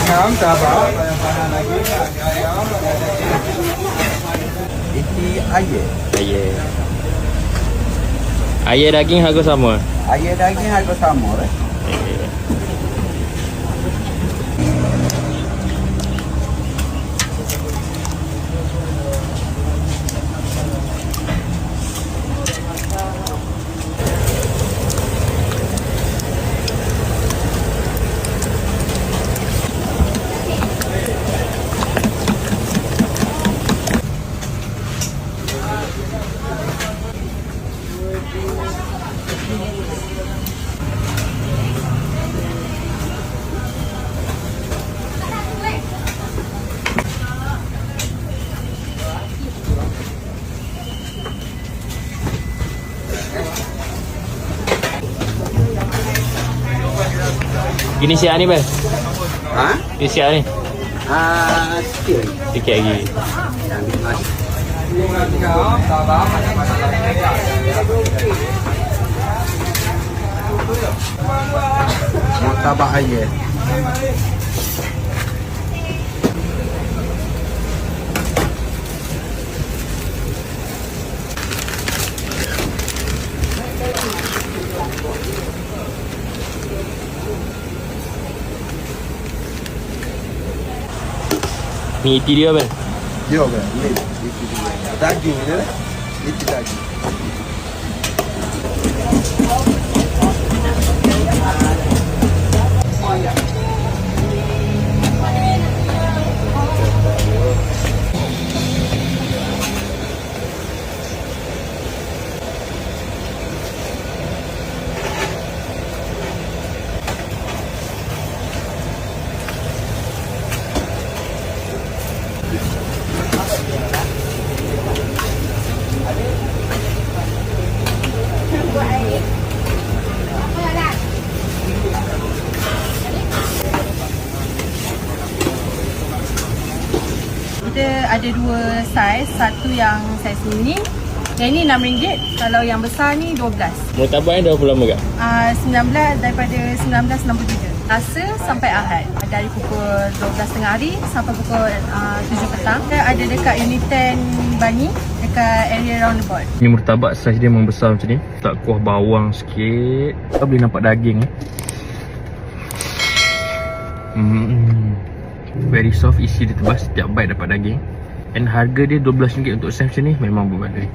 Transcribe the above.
ayam tabak, banyak lagi ayam. Ini ayam. Ayam. Ayam daging harga sama. Ayam daging harga sama. Gini siap ni bang. Ha? Ini siap ni. Sikit. Sikit lagi. Ayam tabak, banyak lagi. Martabak ayam. Ni iti dia bang. Ya kan? Ini daging dia. Ini daging. Kita ada dua saiz, satu yang saiz mini. Yang ini RM6, kalau yang besar ni 12. Murtabak ni dah berapa lama kak? 19 daripada 1963. Selasa sampai Ahad. Dari pukul 12.30 hari sampai pukul 7 petang. Kita ada dekat Unit 10 Bani, dekat area roundabout. Ni murtabak saiz dia memang besar macam ni. Tak kuah bawang sikit. Tak boleh nampak daging. Very soft, isi dia tebas, setiap bite dapat daging. And harga dia RM12 untuk saiz macam ni memang berbaloi.